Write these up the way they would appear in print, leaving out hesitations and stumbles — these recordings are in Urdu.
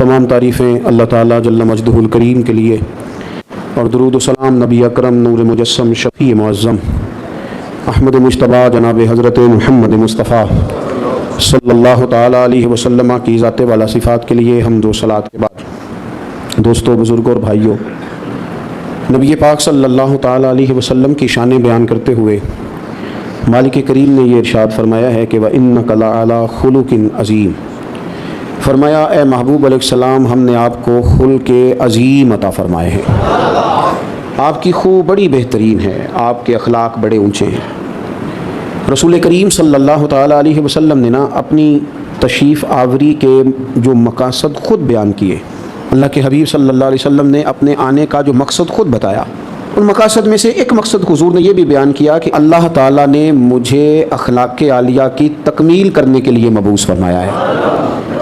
تمام تعریفیں اللہ تعالیٰ جل مجدہ الکریم کے لیے، اور درود و سلام نبی اکرم نور مجسم شفیع معظم احمد مجتبیٰ جناب حضرت محمد مصطفیٰ صلی اللہ تعالیٰ علیہ وسلم کی ذات والا صفات کے لیے حمد و صلات کے بعد، دوستو، بزرگوں اور بھائیوں، نبی پاک صلی اللہ تعالیٰ علیہ وسلم کی شان بیان کرتے ہوئے مالک کریم نے یہ ارشاد فرمایا ہے کہ وَإِنَّكَ لَعَلَىٰ خُلُقٍ عَظِيمٍ، فرمایا اے محبوب علیہ السلام، ہم نے آپ کو خلق عظیم عطا فرمائے ہیں، آپ کی خو بڑی بہترین ہے، آپ کے اخلاق بڑے اونچے ہیں۔ رسول کریم صلی اللہ تعالیٰ علیہ وسلم نے اپنی تشریف آوری کے جو مقاصد خود بیان کیے، اللہ کے حبیب صلی اللہ علیہ وسلم نے اپنے آنے کا جو مقصد خود بتایا، ان مقاصد میں سے ایک مقصد حضور نے یہ بھی بیان کیا کہ اللہ تعالیٰ نے مجھے اخلاق عالیہ کی تکمیل کرنے کے لیے مبعوث فرمایا ہے،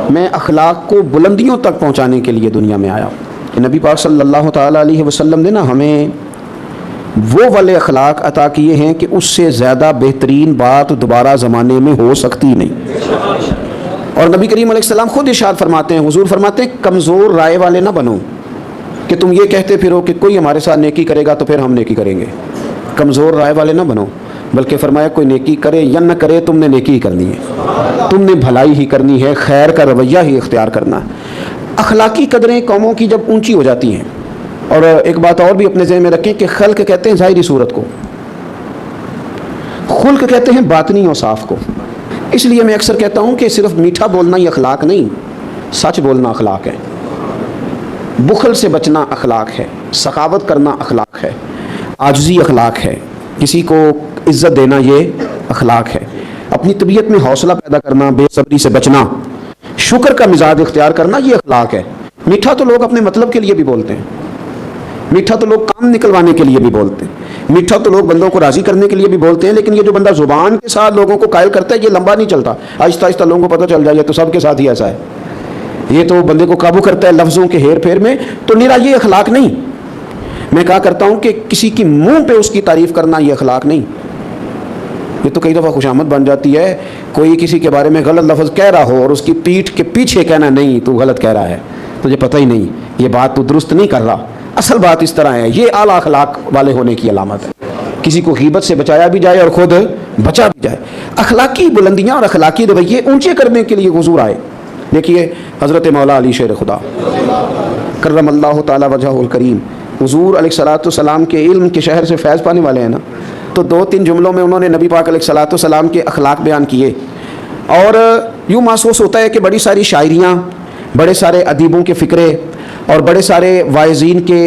میں اخلاق کو بلندیوں تک پہنچانے کے لیے دنیا میں آیا۔ کہ نبی پاک صلی اللہ تعالیٰ علیہ وسلم نے ہمیں وہ والے اخلاق عطا کیے ہیں کہ اس سے زیادہ بہترین بات دوبارہ زمانے میں ہو سکتی نہیں۔ اور نبی کریم علیہ السلام خود ارشاد فرماتے ہیں، حضور فرماتے ہیں کمزور رائے والے نہ بنو کہ تم یہ کہتے پھرو کہ کوئی ہمارے ساتھ نیکی کرے گا تو پھر ہم نیکی کریں گے۔ کمزور رائے والے نہ بنو، بلکہ فرمایا کوئی نیکی کرے یا نہ کرے، تم نے نیکی ہی کرنی ہے، تم نے بھلائی ہی کرنی ہے، خیر کا رویہ ہی اختیار کرنا ہے۔ اخلاقی قدریں قوموں کی جب اونچی ہو جاتی ہیں، اور ایک بات اور بھی اپنے ذہن میں رکھیں کہ خلق کہتے ہیں ظاہری صورت کو، خلق کہتے ہیں باطنی اور صاف کو۔ اس لیے میں اکثر کہتا ہوں کہ صرف میٹھا بولنا ہی اخلاق نہیں، سچ بولنا اخلاق ہے، بخل سے بچنا اخلاق ہے، سخاوت کرنا اخلاق ہے، عاجزی اخلاق ہے، کسی کو عزت دینا یہ اخلاق ہے، اپنی طبیعت میں حوصلہ پیدا کرنا، بے صبری سے بچنا، شکر کا مزاج اختیار کرنا، یہ اخلاق ہے۔ میٹھا تو لوگ اپنے مطلب کے لیے بھی بولتے ہیں، میٹھا تو لوگ کام نکلوانے کے لیے بھی بولتے ہیں، میٹھا تو لوگ بندوں کو راضی کرنے کے لیے بھی بولتے ہیں، لیکن یہ جو بندہ زبان کے ساتھ لوگوں کو قائل کرتا ہے یہ لمبا نہیں چلتا، آہستہ آہستہ لوگوں کو پتہ چل جائے تو سب کے ساتھ ہی ایسا ہے، یہ تو بندے کو قابو کرتا ہے لفظوں کے ہیر پھیر میں، تو نیرا یہ اخلاق نہیں۔ میں کہا کرتا ہوں کہ کسی کی منہ پہ اس کی تعریف کرنا یہ اخلاق نہیں، یہ تو کئی دفعہ خوشامد بن جاتی ہے، کوئی کسی کے بارے میں غلط لفظ کہہ رہا ہو اور اس کی پیٹھ کے پیچھے کہنا نہیں تو غلط کہہ رہا ہے، تجھے پتہ ہی نہیں، یہ بات تو درست نہیں کر رہا، اصل بات اس طرح ہے۔ یہ اعلیٰ اخلاق والے ہونے کی علامت ہے، کسی کو غیبت سے بچایا بھی جائے اور خود بچا بھی جائے۔ اخلاقی بلندیاں اور اخلاقی رویے اونچے کرنے کے لیے حضور آئے۔ دیکھیے حضرت مولا علی شیر خدا کرم اللہ تعالی وجہہ الکریم، حضور علیہ الصلوۃ والسلام کے علم کے شہر سے فیض پانے والے ہیں نا، تو 2-3 جملوں میں انہوں نے نبی پاک علیہ الصلوۃ والسلام کے اخلاق بیان کیے، اور یوں محسوس ہوتا ہے کہ بڑی ساری شاعریاں، بڑے سارے ادیبوں کے فکرے اور بڑے سارے واعظین کے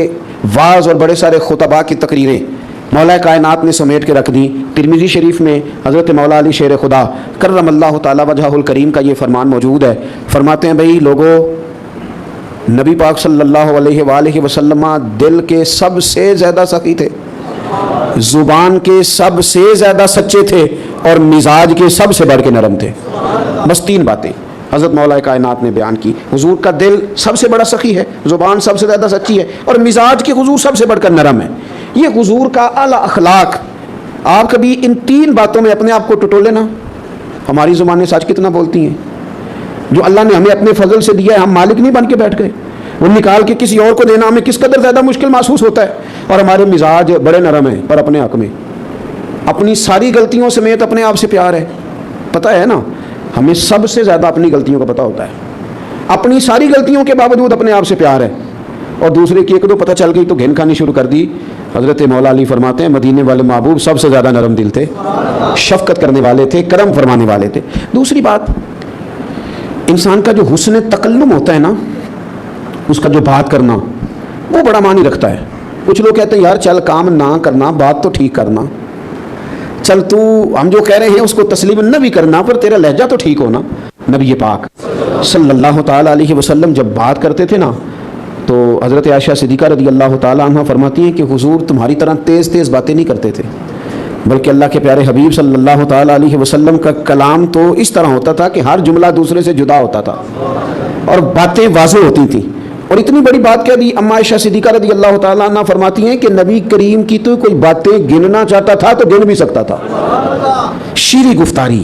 واعظ اور بڑے سارے خطباء کی تقریریں مولا کائنات نے سمیٹ کے رکھ دی۔ ترمذی شریف میں حضرت مولا علی شیر خدا کرم اللہ تعالی وجہہ الکریم کا یہ فرمان موجود ہے، فرماتے ہیں بھئی لوگوں، نبی پاک صلی اللہ علیہ وآلہ وسلم دل کے سب سے زیادہ سخی تھے، زبان کے سب سے زیادہ سچے تھے، اور مزاج کے سب سے بڑھ کے نرم تھے۔ بس 3 باتیں حضرت مولا کائنات نے بیان کی۔ حضور کا دل سب سے بڑا سخی ہے، زبان سب سے زیادہ سچی ہے، اور مزاج کے حضور سب سے بڑھ کر نرم ہے۔ یہ حضور کا اعلیٰ اخلاق۔ آپ کبھی ان 3 باتوں میں اپنے آپ کو ٹٹولے نا، ہماری زبانیں سچ کتنا بولتی ہیں، جو اللہ نے ہمیں اپنے فضل سے دیا ہے، ہم مالک نہیں بن کے بیٹھ گئے، وہ نکال کے کسی اور کو دینا ہمیں کس قدر زیادہ مشکل محسوس ہوتا ہے، اور ہمارے مزاج بڑے نرم ہیں، پر اپنے حق میں اپنی ساری غلطیوں سمیت اپنے آپ سے پیار ہے۔ پتہ ہے نا، ہمیں سب سے زیادہ اپنی غلطیوں کا پتہ ہوتا ہے، اپنی ساری غلطیوں کے باوجود اپنے آپ سے پیار ہے، اور دوسرے کی 1-2 پتہ چل گئی تو گھن کھانی شروع کر دی۔ حضرت مولا علی فرماتے ہیں مدینے والے محبوب سب سے زیادہ نرم دل تھے، شفقت کرنے والے تھے، کرم فرمانے والے تھے۔ دوسری بات، انسان کا جو حسن تکلم ہوتا ہے نا، اس کا جو بات کرنا، وہ بڑا معنی رکھتا ہے۔ کچھ لوگ کہتے ہیں یار چل کام نہ کرنا، بات تو ٹھیک کرنا، چل تو ہم جو کہہ رہے ہیں اس کو تسلیم نہ بھی کرنا، پر تیرا لہجہ تو ٹھیک ہونا۔ نبی پاک صلی اللہ تعالیٰ علیہ وسلم جب بات کرتے تھے نا، تو حضرت عائشہ صدیقہ رضی اللہ تعالیٰ عنہ فرماتی ہیں کہ حضور تمہاری طرح تیز تیز باتیں نہیں کرتے تھے، بلکہ اللہ کے پیارے حبیب صلی اللہ تعالیٰ علیہ وسلم کا کلام تو اس طرح ہوتا تھا کہ ہر جملہ دوسرے سے جدا ہوتا تھا، اور باتیں واضح ہوتی تھیں۔ اور اتنی بڑی بات کہہ دی، اما عائشہ صدیقہ رضی اللہ تعالیٰ عنہ فرماتی ہیں کہ نبی کریم کی تو کوئی باتیں گننا چاہتا تھا تو گن بھی سکتا تھا۔ شیریں گفتاری،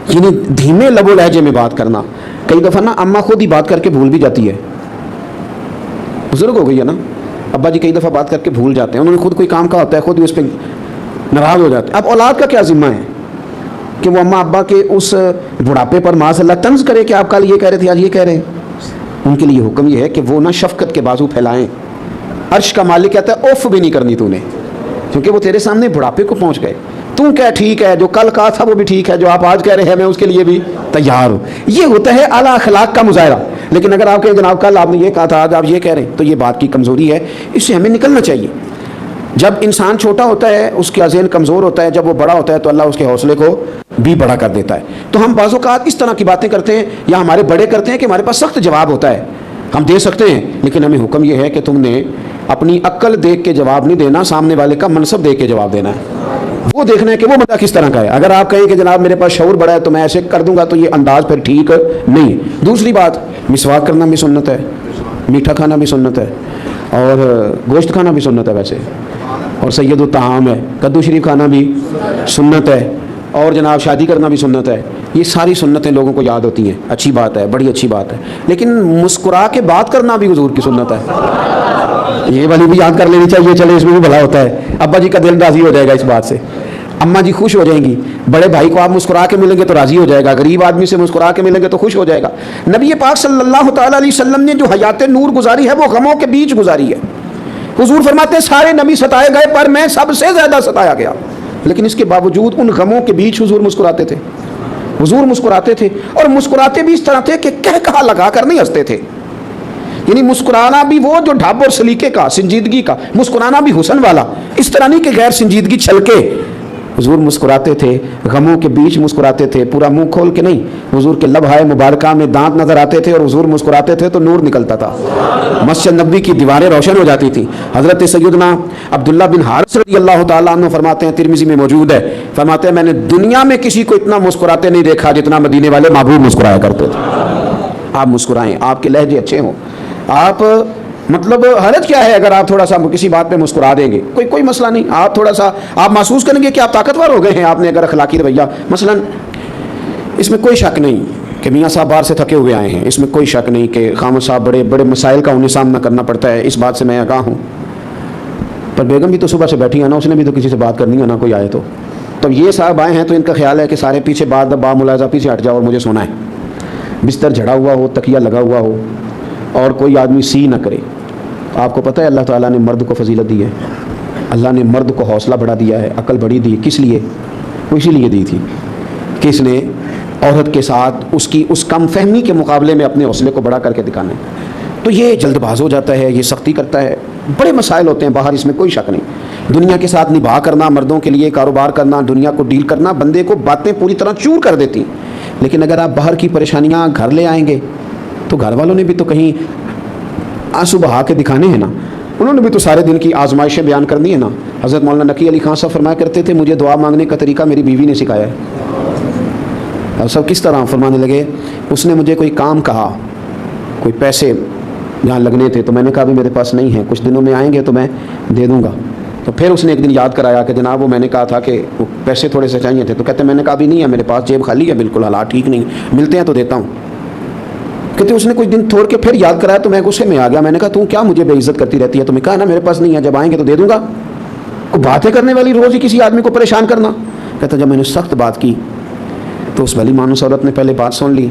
یعنی دھیمے لب و لہجے میں بات کرنا۔ کئی دفعہ نا اما خود ہی بات کر کے بھول بھی جاتی ہے، بزرگ ہو گئی ہے نا, ابا جی کئی دفعہ بات کر کے بھول جاتے ہیں, انہوں نے خود کوئی کام کہا ہوتا ہے, خود ہی اس پہ ناراض ہو جاتے ہیں. اب اولاد کا کیا ذمہ ہے کہ وہ اماں ابا کے اس بڑھاپے پر معاذ اللہ طنز کرے کہ آپ کل یہ کہہ رہے تھے آج یہ کہہ رہے ہیں. ان کے لیے حکم یہ ہے کہ وہ نہ شفقت کے بازو پھیلائیں. عرش کا مالک کہتا ہے اوف بھی نہیں کرنی تو نے, کیونکہ وہ تیرے سامنے بڑھاپے کو پہنچ گئے. تو کیا ٹھیک ہے, جو کل کہا تھا وہ بھی ٹھیک ہے, جو آپ آج کہہ رہے ہیں میں اس کے لیے بھی تیار ہوں. یہ ہوتا ہے اعلیٰ اخلاق کا مظاہرہ. لیکن اگر آپ کہیں جناب کل آپ نے یہ کہا تھا آج آپ یہ کہہ رہے ہیں, تو یہ بات کی کمزوری ہے, اس سے ہمیں نکلنا چاہیے. جب انسان چھوٹا ہوتا ہے اس کا ذہن کمزور ہوتا ہے, جب وہ بڑا ہوتا ہے تو اللہ اس کے حوصلے کو بھی بڑا کر دیتا ہے. تو ہم بعض اوقات اس طرح کی باتیں کرتے ہیں یا ہمارے بڑے کرتے ہیں کہ ہمارے پاس سخت جواب ہوتا ہے, ہم دے سکتے ہیں, لیکن ہمیں حکم یہ ہے کہ تم نے اپنی عقل دیکھ کے جواب نہیں دینا, سامنے والے کا منصب دیکھ کے جواب دینا ہے. وہ دیکھنا ہے کہ وہ بندہ کس طرح کا ہے. اگر آپ کہیں کہ جناب میرے پاس شعور بڑا ہے تو میں ایسے کر دوں گا, تو یہ انداز پھر ٹھیک نہیں. دوسری بات, مسواک کرنا بھی سنت ہے, میٹھا کھانا بھی سنت ہے, اور گوشت کھانا بھی سنت ہے ویسے, اور سید الطعام ہے, کدو شریف کھانا بھی سنت ہے, اور جناب شادی کرنا بھی سنت ہے. یہ ساری سنتیں لوگوں کو یاد ہوتی ہیں, اچھی بات ہے, بڑی اچھی بات ہے. لیکن مسکرا کے بات کرنا بھی حضور کی سنت ہے, یہ والی بھی یاد کر لینی چاہیے. چلے اس میں بھی بھلا ہوتا ہے, ابا جی کا دل راضی ہو جائے گا اس بات سے, اماں جی خوش ہو جائیں گی. بڑے بھائی کو آپ مسکرا کے ملیں گے تو راضی ہو جائے گا, غریب آدمی سے مسکرا کے ملیں گے تو خوش ہو جائے گا. نبی پاک صلی اللہ تعالیٰ علیہ وسلم نے جو حیات نور گزاری ہے وہ غموں کے بیچ گزاری ہے. حضور فرماتے ہیں سارے نبی ستائے گئے پر میں سب سے زیادہ ستایا گیا, لیکن اس کے باوجود ان غموں کے بیچ حضور مسکراتے تھے. حضور مسکراتے تھے, اور مسکراتے بھی اس طرح تھے کہ کہہ کہا لگا کر نہیں ہنستے تھے. یعنی مسکرانا بھی وہ جو ڈھب اور سلیقے کا, سنجیدگی کا, مسکرانا بھی حسن والا, اس طرح نہیں کہ غیر سنجیدگی چھل کے. حضور مسکراتے تھے, غموں کے بیچ مسکراتے تھے, پورا منہ کھول کے نہیں. حضور کے لبہائے مبارکہ میں دانت نظر آتے تھے, اور حضور مسکراتے تھے تو نور نکلتا تھا, مسجد نبوی کی دیواریں روشن ہو جاتی تھیں. حضرت سیدنا عبداللہ بن حارث رضی اللہ تعالیٰ عنہ فرماتے ہیں, ترمذی میں موجود ہے, فرماتے ہیں میں نے دنیا میں کسی کو اتنا مسکراتے نہیں دیکھا جتنا مدینے والے محبوب مسکرایا کرتے تھے. آپ مسکرائیں, آپ کے لہجے اچھے ہوں, آپ مطلب حرج کیا ہے اگر آپ تھوڑا سا کسی بات پہ مسکرا دیں گے, کوئی مسئلہ نہیں. آپ تھوڑا سا آپ محسوس کریں گے کہ آپ طاقتور ہو گئے ہیں, آپ نے اگر اخلاقی رویہ مثلا, اس میں کوئی شک نہیں کہ میاں صاحب باہر سے تھکے ہوئے آئے ہیں, اس میں کوئی شک نہیں کہ خامد صاحب بڑے بڑے مسائل کا انہیں سامنا کرنا پڑتا ہے, اس بات سے میں آگاہ ہوں. پر بیگم بھی تو صبح سے بیٹھی ہے نا, اس نے بھی تو کسی سے بات کرنی ہے نا, کوئی آئے تو یہ صاحب آئے ہیں تو ان کا خیال ہے کہ سارے پیچھے با ملاحظہ پیچھے ہٹ جاؤ اور مجھے سونا ہے. بستر جھڑا ہوا ہو, تکیہ لگا ہوا ہو, اور کوئی آدمی سی نہ کرے. آپ کو پتہ ہے اللہ تعالیٰ نے مرد کو فضیلت دی ہے, اللہ نے مرد کو حوصلہ بڑھا دیا ہے, عقل بڑھی دی. کس لیے؟ وہ اسی لیے دی تھی کہ اس نے عورت کے ساتھ اس کی اس کم فہمی کے مقابلے میں اپنے حوصلے کو بڑا کر کے دکھانا ہے. تو یہ جلد باز ہو جاتا ہے, یہ سختی کرتا ہے, بڑے مسائل ہوتے ہیں باہر, اس میں کوئی شک نہیں. دنیا کے ساتھ نبھا کرنا, مردوں کے لیے کاروبار کرنا, دنیا کو ڈیل کرنا, بندے کو باتیں پوری طرح چور کر دیتی. لیکن اگر آپ باہر کی پریشانیاں گھر لے آئیں گے تو گھر والوں نے بھی تو کہیں آنسو بہا کے دکھانے ہیں نا, انہوں نے بھی تو سارے دن کی آزمائشیں بیان کرنی ہے نا. حضرت مولانا نقی علی خان صاحب فرمایا کرتے تھے, مجھے دعا مانگنے کا طریقہ میری بیوی نے سکھایا ہے. اور سب کس طرح فرمانے لگے, اس نے مجھے کوئی کام کہا, کوئی پیسے جہاں لگنے تھے, تو میں نے کہا بھی میرے پاس نہیں ہے, کچھ دنوں میں آئیں گے تو میں دے دوں گا. تو پھر اس نے ایک دن یاد کرایا کہ جناب وہ میں نے کہا تھا کہ وہ پیسے تھوڑے سے چاہیے تھے. تو کہتے میں نے کہا بھی نہیں ہے میرے پاس, جیب خالی ہے بالکل, حالات ٹھیک نہیں, ملتے ہیں تو دیتا ہوں. کہتے اس نے کچھ دن چھوڑ کے پھر یاد کرایا تو میں غصے میں آ گیا. میں نے کہا تم کیا مجھے بے عزت کرتی رہتی ہے, تو میں کہا نا میرے پاس نہیں ہے, جب آئیں گے تو دے دوں گا. کوئی باتیں کرنے والی روز ہی کسی آدمی کو پریشان کرنا. کہتا جب میں نے سخت بات کی تو اس بھلی مانوس عورت نے پہلے بات سن لی,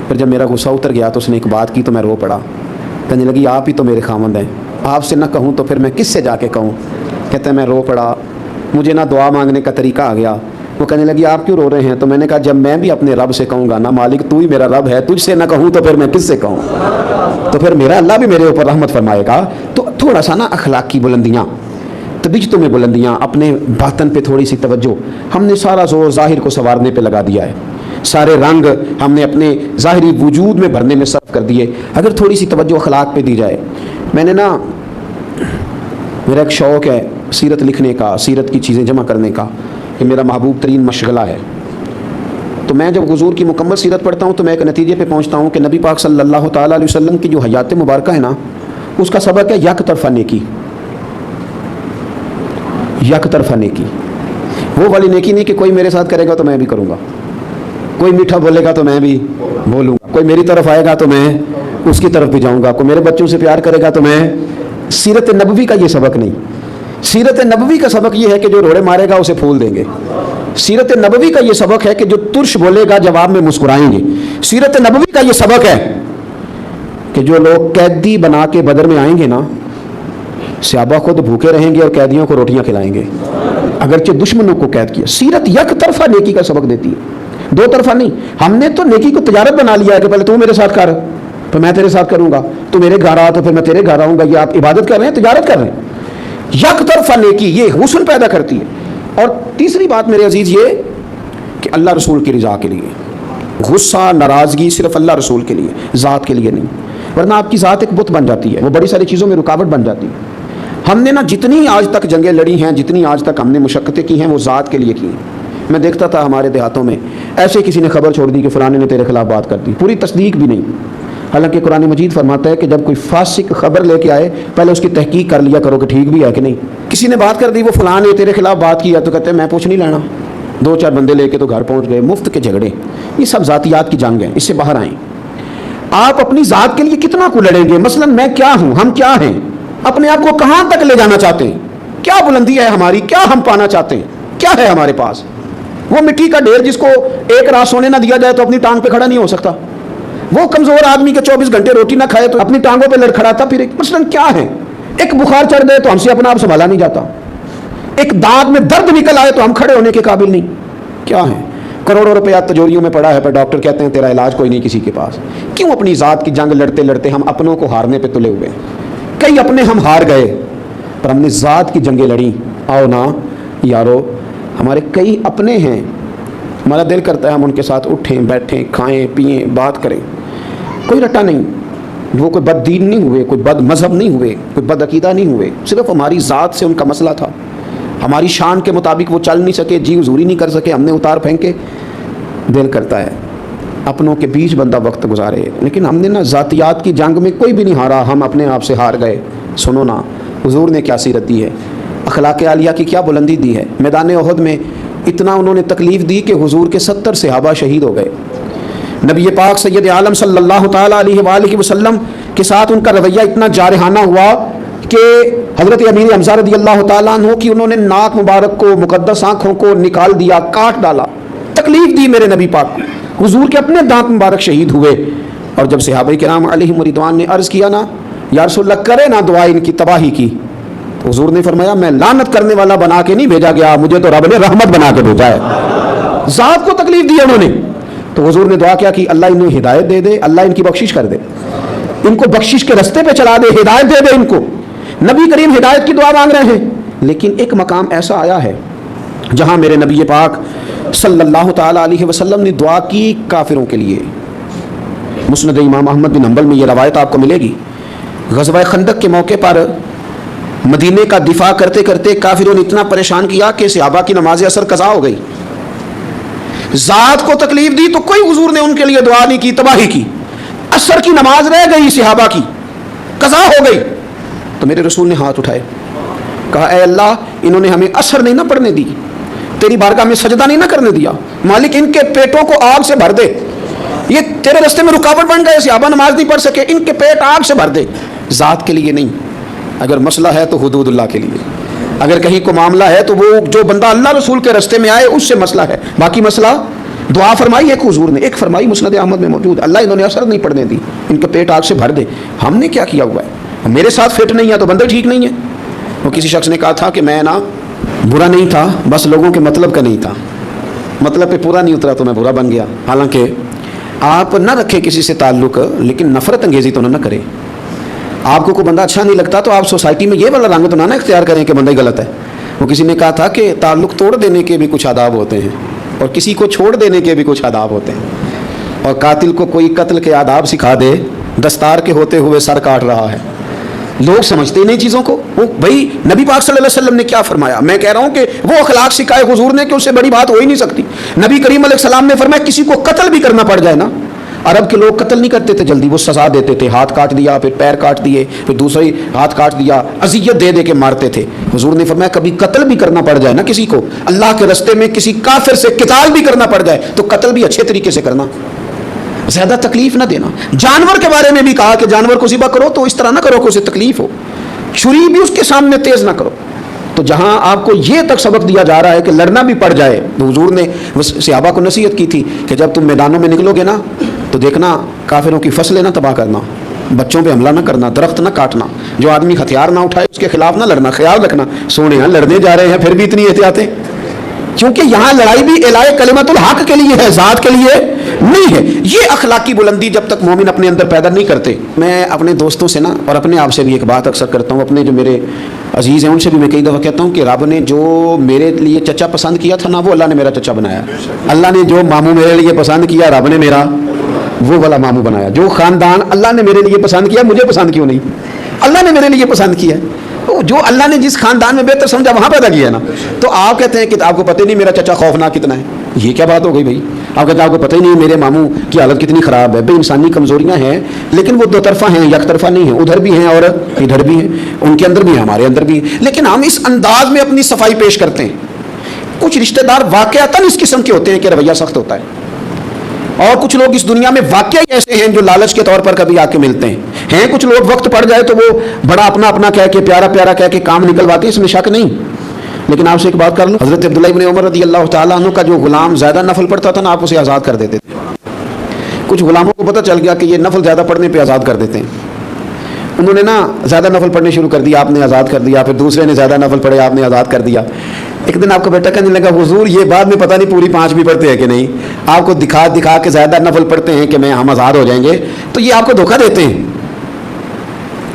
پھر جب میرا غصہ اتر گیا تو اس نے ایک بات کی تو میں رو پڑا. کہنے لگی آپ ہی تو میرے خامند ہیں, آپ سے نہ کہوں تو پھر میں کس سے جا کے کہوں. کہتے ہیں میں رو پڑا, مجھے نہ دعا مانگنے کا طریقہ آ گیا. وہ کہنے لگی آپ کیوں رو رہے ہیں, تو میں نے کہا جب میں بھی اپنے رب سے کہوں گا نا مالک تو ہی میرا رب ہے, تجھ سے نہ کہوں تو پھر میں کس سے کہوں, تو پھر میرا اللہ بھی میرے اوپر رحمت فرمائے گا. تو تھوڑا سا نا اخلاق کی بلندیاں, طبیعتوں میں بلندیاں, اپنے باطن پہ تھوڑی سی توجہ. ہم نے سارا زور ظاہر کو سنوارنے پہ لگا دیا ہے, سارے رنگ ہم نے اپنے ظاہری وجود میں بھرنے میں صرف کر دیے. اگر تھوڑی سی توجہ اخلاق پہ دی جائے. میں نے نا, میرا ایک شوق ہے سیرت لکھنے کا, سیرت کی چیزیں جمع کرنے کا, یہ میرا محبوب ترین مشغلہ ہے. تو میں جب حضور کی مکمل سیرت پڑھتا ہوں تو میں ایک نتیجے پہ پہنچتا ہوں کہ نبی پاک صلی اللہ تعالیٰ علیہ وسلم کی جو حیات مبارکہ ہے نا, اس کا سبق ہے یک طرفہ نیکی. یک طرفہ نیکی, وہ والی نیکی نہیں کہ کوئی میرے ساتھ کرے گا تو میں بھی کروں گا, کوئی میٹھا بولے گا تو میں بھی بولوں گا, کوئی میری طرف آئے گا تو میں اس کی طرف بھی جاؤں گا. کوئی میرے بچوں سے پیار کرے گا تو میں. سیرت نبوی کا یہ سبق نہیں. سیرت نبوی کا سبق یہ ہے کہ جو روڑے مارے گا اسے پھول دیں گے. سیرت نبوی کا یہ سبق ہے کہ جو ترش بولے گا جواب میں مسکرائیں گے. سیرت نبوی کا یہ سبق ہے کہ جو لوگ قیدی بنا کے بدر میں آئیں گے نا، صحابہ خود بھوکے رہیں گے اور قیدیوں کو روٹیاں کھلائیں گے اگرچہ دشمنوں کو قید کیا. سیرت یک طرفہ نیکی کا سبق دیتی ہے، دو طرفہ نہیں. ہم نے تو نیکی کو تجارت بنا لیا ہے کہ پہلے تو میرے ساتھ کر پھر میں تیرے ساتھ کروں گا، تو میرے گھر آ تو پھر میں تیرے گھر آؤں گا. یہ آپ عبادت کر رہے ہیں، تجارت کر رہے ہیں. یک طرفہ نیکی یہ حسن پیدا کرتی ہے. اور تیسری بات میرے عزیز یہ کہ اللہ رسول کی رضا کے لیے. غصہ ناراضگی صرف اللہ رسول کے لیے، ذات کے لیے نہیں، ورنہ آپ کی ذات ایک بت بن جاتی ہے، وہ بڑی ساری چیزوں میں رکاوٹ بن جاتی ہے. ہم نے نا جتنی آج تک جنگیں لڑی ہیں، جتنی آج تک ہم نے مشقتیں کی ہیں، وہ ذات کے لیے کی ہیں. میں دیکھتا تھا ہمارے دیہاتوں میں ایسے کسی نے خبر چھوڑ دی کہ فلانے نے تیرے خلاف بات کر دی، پوری تصدیق بھی نہیں. حالانکہ قرآن مجید فرماتا ہے کہ جب کوئی فاسق خبر لے کے آئے پہلے اس کی تحقیق کر لیا کرو کہ ٹھیک بھی ہے کہ نہیں. کسی نے بات کر دی وہ فلاں نے تیرے خلاف بات کیا تو کہتے ہیں میں پوچھ نہیں لینا. 2-4 بندے لے کے تو گھر پہنچ گئے. مفت کے جھگڑے، یہ سب ذاتیات کی جنگ ہیں، اس سے باہر آئیں. آپ اپنی ذات کے لیے کتنا کو لڑیں گے؟ مثلا میں کیا ہوں، ہم کیا ہیں، اپنے آپ کو کہاں تک لے جانا چاہتے ہیں، کیا بلندی ہے ہماری، کیا ہم پانا چاہتے ہیں، کیا ہے ہمارے پاس. وہ مٹی کا ڈھیر جس کو ایک رات سونے نہ دیا جائے تو اپنی ٹانگ پہ کھڑا نہیں ہو سکتا. وہ کمزور آدمی کے 24 گھنٹے روٹی نہ کھائے تو اپنی ٹانگوں پہ لڑکھڑاتا پھر. مثلا کیا ہے، ایک بخار چڑھ گئے تو ہم سے اپنا آپ سنبھالا نہیں جاتا، ایک دانت میں درد نکل آئے تو ہم کھڑے ہونے کے قابل نہیں. کیا ہے، کروڑوں روپیہ تجوریوں میں پڑا ہے پر ڈاکٹر کہتے ہیں تیرا علاج کوئی نہیں کسی کے پاس. کیوں اپنی ذات کی جنگ لڑتے لڑتے ہم اپنوں کو ہارنے پہ تلے ہوئے. کئی اپنے ہم ہار گئے پر ہم نے ذات کی جنگیں لڑیں. آؤ نا یارو، ہمارے کئی اپنے ہیں، ہمارا دل کرتا ہے ہم ان کے ساتھ اٹھیں بیٹھیں کھائیں پئیں بات کریں. کوئی رٹا نہیں، وہ کوئی بد دین نہیں ہوئے، کوئی بد مذہب نہیں ہوئے، کوئی بد عقیدہ نہیں ہوئے، صرف ہماری ذات سے ان کا مسئلہ تھا. ہماری شان کے مطابق وہ چل نہیں سکے، جی حضوری نہیں کر سکے، ہم نے اتار پھینکے. دل کرتا ہے اپنوں کے بیچ بندہ وقت گزارے، لیکن ہم نے نا ذاتیات کی جنگ میں کوئی بھی نہیں ہارا، ہم اپنے آپ سے ہار گئے. سنو نا حضور نے کیا سیرت دی ہے، اخلاق عالیہ کی کیا بلندی دی ہے. میدان احد میں اتنا انہوں نے تکلیف دی کہ حضور کے 70 صحابہ شہید ہو گئے. نبی پاک سید عالم صلی اللہ تعالیٰ علیہ وآلہ وسلم کے ساتھ ان کا رویہ اتنا جارحانہ ہوا کہ حضرت امیر حمزہ رضی اللہ تعالیٰ عنہ کی انہوں نے ناک مبارک کو، مقدس آنکھوں کو نکال دیا، کاٹ ڈالا، تکلیف دی میرے نبی پاک کو. حضور کے اپنے دانت مبارک شہید ہوئے. اور جب صحابہ کرام علیہم رضوان نے عرض کیا نا یا رسول اللہ کرے نا دعا ان کی تباہی کی، تو حضور نے فرمایا میں لعنت کرنے والا بنا کے نہیں بھیجا گیا، مجھے تو رب نے رحمت بنا کے بھیجا ہے. ذات کو تکلیف دی انہوں نے، تو حضور نے دعا کیا کہ اللہ انہیں ہدایت دے دے، اللہ ان کی بخشش کر دے، ان کو بخشش کے رستے پہ چلا دے، ہدایت دے دے ان کو. نبی کریم ہدایت کی دعا مانگ رہے ہیں، لیکن ایک مقام ایسا آیا ہے جہاں میرے نبی پاک صلی اللہ تعالیٰ علیہ وسلم نے دعا کی کافروں کے لیے. مسند امام احمد بن حنبل میں یہ روایت آپ کو ملے گی. غزوہ خندق کے موقع پر مدینے کا دفاع کرتے کرتے کافروں نے اتنا پریشان کیا کہ صحابہ کی نماز اثر قضا ہو گئی. ذات کو تکلیف دی تو کوئی حضور نے ان کے لیے دعا نہیں کی، تباہی کی. عصر کی نماز رہ گئی صحابہ کی، قضا ہو گئی، تو میرے رسول نے ہاتھ اٹھائے، کہا اے اللہ انہوں نے ہمیں عصر نہیں نہ پڑھنے دی، تیری بارگاہ میں سجدہ نہیں نہ کرنے دیا، مالک ان کے پیٹوں کو آگ سے بھر دے، یہ تیرے رستے میں رکاوٹ بن گئے، صحابہ نماز نہیں پڑھ سکے، ان کے پیٹ آگ سے بھر دے. ذات کے لیے نہیں، اگر مسئلہ ہے تو حدود اللہ کے لیے، اگر کہیں کو معاملہ ہے تو وہ جو بندہ اللہ رسول کے رستے میں آئے اس سے مسئلہ ہے. باقی مسئلہ دعا فرمائی ایک حضور نے، ایک فرمائی مسند احمد میں موجود، اللہ انہوں نے اثر نہیں پڑھنے دی، ان کے پیٹ آگ سے بھر دے. ہم نے کیا کیا ہوا ہے، میرے ساتھ فٹ نہیں ہے تو بندے ٹھیک نہیں ہے. وہ کسی شخص نے کہا تھا کہ میں نا برا نہیں تھا، بس لوگوں کے مطلب کا نہیں تھا، مطلب پہ پورا نہیں اترا تو میں برا بن گیا. حالانکہ آپ نہ رکھیں کسی سے تعلق، لیکن نفرت انگیزی تو نہ کریں. آپ کو کوئی بندہ اچھا نہیں لگتا تو آپ سوسائٹی میں یہ والا رنگ تو نہ اختیار کریں کہ بندہ ہی غلط ہے. وہ کسی نے کہا تھا کہ تعلق توڑ دینے کے بھی کچھ آداب ہوتے ہیں اور کسی کو چھوڑ دینے کے بھی کچھ آداب ہوتے ہیں. اور قاتل کو کوئی قتل کے آداب سکھا دے، دستار کے ہوتے ہوئے سر کاٹ رہا ہے. لوگ سمجھتے نہیں چیزوں کو. وہ بھائی نبی پاک صلی اللہ علیہ وسلم نے کیا فرمایا، میں کہہ رہا ہوں کہ وہ اخلاق سکھائے حضور نے کہ اس سے بڑی بات ہو ہی نہیں سکتی. نبی کریم علیہ السلام نے فرمایا کسی کو قتل بھی کرنا پڑ جائے نا، عرب کے لوگ قتل نہیں کرتے تھے جلدی، وہ سزا دیتے تھے، ہاتھ کاٹ دیا، پھر پیر کاٹ دیے، پھر دوسری ہاتھ کاٹ دیا، اذیت دے دے کے مارتے تھے. حضور نے فرمایا کبھی قتل بھی کرنا پڑ جائے نا کسی کو، اللہ کے رستے میں کسی کافر سے قتال بھی کرنا پڑ جائے تو قتل بھی اچھے طریقے سے کرنا. زیادہ تکلیف نہ دینا. جانور کے بارے میں بھی کہا کہ جانور کو ذبح کرو تو اس طرح نہ کرو کہ اسے تکلیف ہو. چھری بھی اس کے سامنے تیز نہ کرو. تو جہاں آپ کو یہ تک سبق دیا جا رہا ہے کہ لڑنا بھی پڑ جائے، تو حضور نے صحابہ کو نصیحت کی تھی کہ جب تم میدانوں میں نکلو گے نا تو دیکھنا کافروں کی فصلیں نہ تباہ کرنا، بچوں پہ حملہ نہ کرنا، درخت نہ کاٹنا، جو آدمی ہتھیار نہ اٹھائے اس کے خلاف نہ لڑنا. خیال رکھنا سونے ہاں لڑنے جا رہے ہیں پھر بھی اتنی احتیاطیں، کیونکہ یہاں لڑائی بھی الہی کلمت الحق کے لیے ہے، ذات کے لیے نہیں ہے. یہ اخلاقی بلندی جب تک مومن اپنے اندر پیدا نہیں کرتے. میں اپنے دوستوں سے نا اور اپنے آپ سے بھی ایک بات اکثر کرتا ہوں، اپنے جو میرے عزیز ہیں ان سے بھی میں کئی دفعہ کہتا ہوں کہ رب نے جو میرے لیے چچا پسند کیا تھا نا وہ اللہ نے میرا چچا بنایا. اللہ نے جو ماموں میرے لیے پسند کیا رب نے میرا وہ والا ماموں بنایا. جو خاندان اللہ نے میرے لیے پسند کیا مجھے پسند کیوں نہیں؟ اللہ نے میرے لیے پسند کیا. جو اللہ نے جس خاندان میں بہتر سمجھا وہاں پیدا کیا ہے نا. تو آپ کہتے ہیں کہ آپ کو پتہ نہیں میرا چچا خوفناک کتنا ہے. یہ کیا بات ہو گئی بھائی؟ آپ کہتے ہیں آپ کو پتہ ہی نہیں میرے ماموں کی حالت کتنی خراب ہے. بھائی انسانی کمزوریاں ہیں لیکن وہ دو طرفہ ہیں، یک طرفہ نہیں ہیں. ادھر بھی ہیں اور ادھر بھی ہیں، ان کے اندر بھی ہیں ہمارے اندر بھی ہیں. لیکن ہم اس انداز میں اپنی صفائی پیش کرتے ہیں. کچھ رشتہ دار واقعتاً اس قسم کے ہوتے ہیں کہ رویہ سخت ہوتا ہے، اور کچھ لوگ اس دنیا میں واقعی ایسے ہیں جو لالچ کے طور پر کبھی آ کے ملتے ہیں. کچھ لوگ وقت پڑ جائے تو وہ بڑا اپنا اپنا کہہ کے پیارا پیارا کہہ کے کام نکلواتے ہیں، اس میں شک نہیں. لیکن آپ سے ایک بات کر لوں، حضرت عبداللہ ابن عمر رضی اللہ تعالیٰ عنہ کا جو غلام زیادہ نفل پڑھتا تھا نا آپ اسے آزاد کر دیتے تھے. کچھ غلاموں کو پتہ چل گیا کہ یہ نفل زیادہ پڑھنے پہ آزاد کر دیتے ہیں. انہوں نے نا زیادہ نفل پڑھنے شروع کر دیا، آپ نے آزاد کر دیا. پھر دوسرے نے زیادہ نفل پڑھے، آپ نے آزاد کر دیا. ایک دن آپ کا بیٹا کہنے لگا حضور یہ بعد میں پتہ نہیں پوری 5 بھی پڑھتے ہیں کہ نہیں، آپ کو دکھا دکھا کے زیادہ نفل پڑھتے ہیں کہ ہم آزاد ہو جائیں گے، تو یہ آپ کو دھوکہ دیتے ہیں.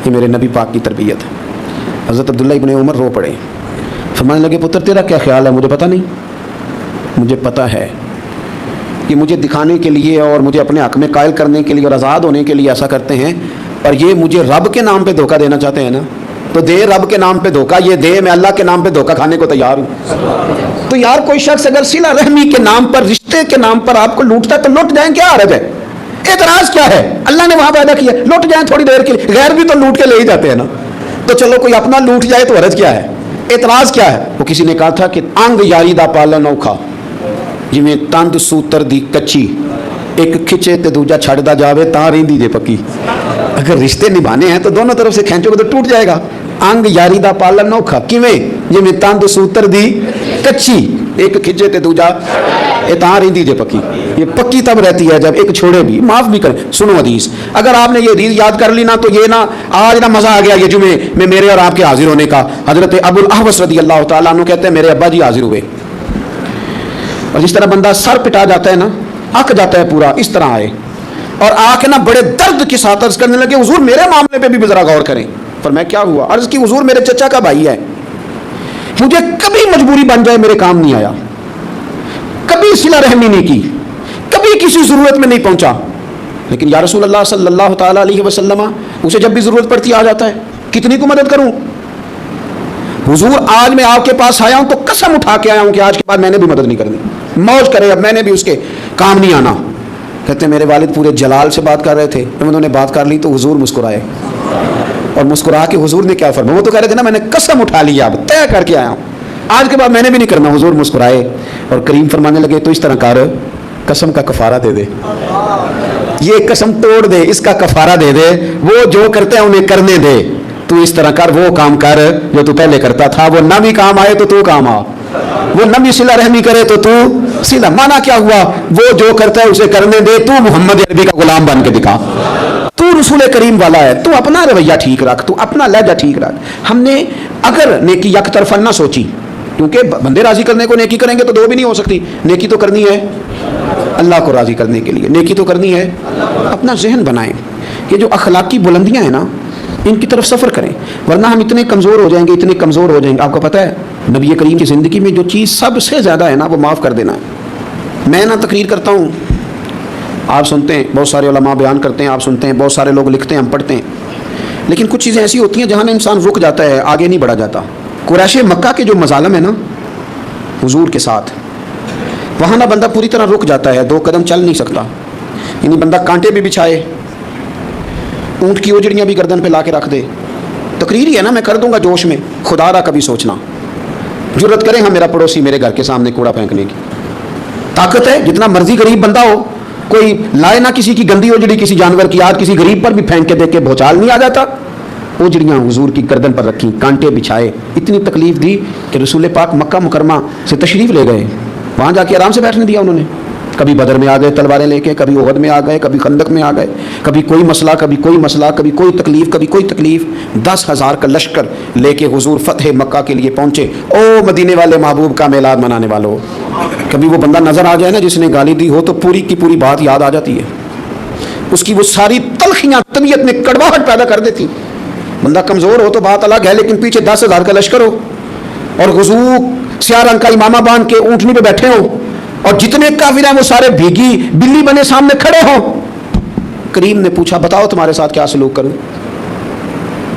یہ میرے نبی پاک کی تربیت ہے. حضرت عبداللہ ابن عمر رو پڑے، فرمانے لگے پتر تیرا کیا خیال ہے؟ مجھے پتہ نہیں، مجھے پتہ ہے کہ مجھے دکھانے کے لیے اور مجھے اپنے حق میں قائل کرنے کے لیے اور آزاد ہونے کے لیے ایسا کرتے ہیں، اور یہ مجھے رب کے نام پہ دھوکہ دینا چاہتے ہیں نا. تو دے رب کے نام پہ دھوکہ، یہ دے میں اللہ کے نام پہ دھوکہ کھانے کو تیار ہوں. تو یار کوئی شخص اگر صلہ رحمی کے نام پر، رشتے کے نام پر آپ کو لوٹتا ہے تو لوٹ جائیں، کیا حرج ہے؟ اعتراض کیا ہے؟ اللہ نے وہاں پیدا کیا، لوٹ جائیں تھوڑی دیر کے لیے. غیر بھی تو لوٹ کے لے ہی جاتے ہیں نا. تو چلو کوئی اپنا لوٹ جائے تو حرج کیا ہے؟ اعتراض کیا ہے؟ وہ کسی نے کہا تھا کہ انگ یاری دا پالن اوکھا جویں تند سوتر دی کچی، ایک کھچے تے دوجا چھڑدا جاوے تاں رہندی جے پکی. اگر رشتے نبھانے ہیں تو دونوں طرف سے کھینچو گے تو ٹوٹ جائے گا. انگ یاری دا پالن اوکھا کیویں جویں تند سوتر دی کچی، ایک کھچے تے دوجا تاں رہندی جے پکی. یہ پکی تب رہتی ہے جب ایک چھوڑے بھی، معاف بھی کرے. سنو حدیث، اگر آپ نے یہ حدیث یاد کر لی نا تو یہ نا آج نا مزہ آ گیا یہ جمعے میں میرے اور آپ کے حاضر ہونے کا. حضرت ابو الاحوص رضی اللہ تعالیٰ عنہ کہتے ہیں میرے ابا جی حاضر ہوئے، اور جس طرح بندہ سر پٹا جاتا ہے نا، اک جاتا ہے پورا، اس طرح آئے اور آ کے نا بڑے درد کے ساتھ عرض کرنے لگے حضور میرے معاملے پہ بھی ذرا غور کریں. فرمایا کیا ہوا؟ عرض کی حضور میرے چچا کا بھائی ہے، مجھے کبھی مجبوری بن جائے میرے کام نہیں آیا، کبھی صلہ رحمی نہیں کی، کبھی کسی ضرورت میں نہیں پہنچا، لیکن یا رسول اللہ صلی اللہ تعالیٰ علیہ وسلم اسے جب بھی ضرورت پڑتی آ جاتا ہے. کتنی کو مدد کروں حضور؟ آج میں آپ کے پاس آیا ہوں تو قسم اٹھا کے آیا ہوں کہ آج کے بعد میں نے بھی مدد نہیں کرنی. موج کرے اب میں نے بھی اس کے کام نہیں آنا. کہتے ہیں میرے والد پورے جلال سے بات کر رہے تھے، جب انہوں نے بات کر لی تو حضور مسکرائے، اور مسکرا کے حضور نے کیا فرمایا؟ وہ تو کہہ رہے تھے نا میں نے قسم اٹھا لی، اب طے کر کے آیا ہوں آج کے بعد میں نے بھی نہیں کرنا. حضور مسکرائے اور کریم فرمانے لگے تو اس طرح کر، قسم کا کفارہ دے دے، یہ قسم توڑ دے، اس کا کفارہ دے دے، وہ جو کرتے ہیں انہیں کرنے دے، تو اس طرح کر، وہ کام کر جو تو پہلے کرتا تھا. وہ نہ بھی کام آئے تو کام آ، وہ نہ بھی صلہ رحمی کرے تو صلہ. مانا کیا ہوا؟ وہ جو کرتا ہے اسے کرنے دے، تو محمد عربی کا غلام بن کے دکھا، تو رسول کریم والا ہے، تو اپنا رویہ ٹھیک رکھ، تو اپنا لہجہ ٹھیک رکھ. ہم نے اگر نیکی یک طرفہ نہ سوچی، کیونکہ بندے راضی کرنے کو نیکی کریں گے تو دو بھی نہیں ہو سکتی. نیکی تو کرنی ہے اللہ کو راضی کرنے کے لیے، نیکی تو کرنی ہے. اپنا ذہن بنائیں، یہ جو اخلاقی بلندیاں ہیں نا ان کی طرف سفر کریں، ورنہ ہم اتنے کمزور ہو جائیں گے، اتنے کمزور ہو جائیں گے. آپ کو پتہ ہے نبی کریم کی زندگی میں جو چیز سب سے زیادہ ہے نا وہ معاف کر دینا ہے. میں نا تقریر کرتا ہوں، آپ سنتے ہیں، بہت سارے علماء بیان کرتے ہیں، آپ سنتے ہیں، بہت سارے لوگ لکھتے ہیں، ہم پڑھتے ہیں، لیکن کچھ چیزیں ایسی ہوتی ہیں جہاں انسان رک جاتا ہے، آگے نہیں بڑھا جاتا. قریش مکہ کے جو مظالم ہے نا حضور کے ساتھ، وہاں نہ بندہ پوری طرح رک جاتا ہے، 2 قدم چل نہیں سکتا. یعنی بندہ کانٹے بھی بچھائے، اونٹ کی اوجڑیاں بھی گردن پہ لا کے رکھ دے. تقریر ہی ہے نا، میں کر دوں گا جوش میں، خدا را کبھی سوچنا. جرت کرے ہاں میرا پڑوسی میرے گھر کے سامنے کوڑا پھینکنے کی، طاقت ہے، جتنا مرضی غریب بندہ ہو کوئی لائے نہ کسی کی گندی اجڑی کسی جانور کی آج کسی غریب پر بھی پھینک کے دیکھ کے بھوچال نہیں آ جاتا؟ اجڑیاں حضور کی گردن پر رکھی، کانٹے بچھائے، اتنی تکلیف دی کہ رسول پاک مکہ مکرمہ سے تشریف لے گئے، وہاں جا کے آرام سے بیٹھنے دیا انہوں نے۔ کبھی بدر میں آ گئے تلواریں لے کے، کبھی احد میں آ گئے، کبھی خندق میں آ گئے، کبھی کوئی مسئلہ کبھی کوئی مسئلہ، کبھی کوئی تکلیف کبھی کوئی تکلیف۔ 10,000 کا لشکر لے کے حضور فتح مکہ کے لیے پہنچے۔ او مدینے والے محبوب کا میلاد منانے والوں، کبھی وہ بندہ نظر آ جائے نا جس نے گالی دی ہو تو پوری کی پوری بات یاد آ جاتی ہے، اس کی وہ ساری تلخیاں طبیعت میں کڑواہٹ پیدا کر دیتی۔ بندہ کمزور ہو تو بات الگ ہے، لیکن پیچھے 10,000 کا لشکر ہو اور حضور سیاہ رنگ کا امامہ باندھ کے اونٹنی پہ بیٹھے ہو اور جتنے کافر ہیں وہ سارے بھیگی بلی بنے سامنے کھڑے ہوں۔ کریم نے پوچھا بتاؤ تمہارے ساتھ کیا سلوک کروں؟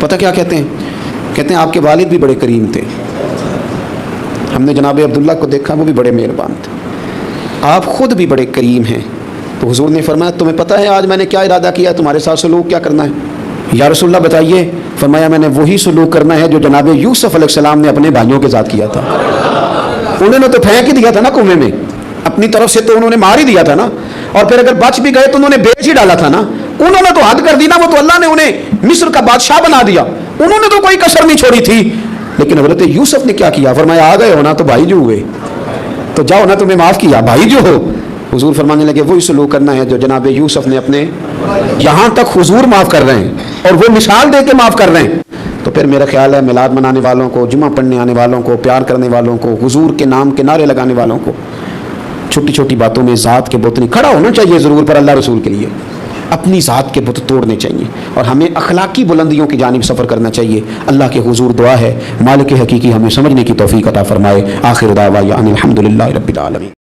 پتہ کیا کہتے ہیں؟ کہتے ہیں آپ کے والد بھی بڑے کریم تھے، ہم نے جناب عبداللہ کو دیکھا وہ بھی بڑے مہربان تھے، آپ خود بھی بڑے کریم ہیں۔ تو حضور نے فرمایا تمہیں پتہ ہے آج میں نے کیا ارادہ کیا، تمہارے ساتھ سلوک کیا کرنا ہے؟ یا رسول اللہ بتائیے۔ فرمایا میں نے وہی سلوک کرنا ہے جو جناب یوسف علیہ السلام نے اپنے بھائیوں کے ساتھ کیا تھا۔ انہوں نے تو پھینک ہی دیا تھا نا کنویں میں، اپنی طرف سے تو انہوں نے مار ہی دیا تھا نا، اور پھر اگر بچ بھی گئے تو انہوں نے بیچ ہی ڈالا تھا نا۔ انہوں نے تو حد کر دی نا، وہ تو اللہ نے انہیں مصر کا بادشاہ بنا دیا، انہوں نے تو کوئی کسر نہیں چھوڑی تھی۔ لیکن حضرت یوسف نے کیا کیا؟ فرمایا آ گئے ہو نا تو بھائی جو ہوئے تو جاؤ نا، تمہیں معاف کیا بھائی جو ہو۔ حضور فرمانے لگے وہی سلوک کرنا ہے جو جناب یوسف نے اپنے، یہاں تک حضور معاف کر رہے ہیں اور وہ مثال دے کے معاف کر رہے ہیں۔ تو پھر میرا خیال ہے میلاد منانے والوں کو، جمعہ پڑھنے آنے والوں کو، پیار کرنے والوں کو، حضور کے نام کے نعرے لگانے والوں کو چھوٹی چھوٹی باتوں میں ذات کے بت نہیں کھڑا ہونا چاہیے ضرور، پر اللہ رسول کے لیے اپنی ذات کے بت توڑنے چاہیے اور ہمیں اخلاقی بلندیوں کی جانب سفر کرنا چاہیے۔ اللہ کے حضور دعا ہے مالک حقیقی ہمیں سمجھنے کی توفیق عطا فرمائے۔ آخر دعوانا الحمدللہ رب العالمین۔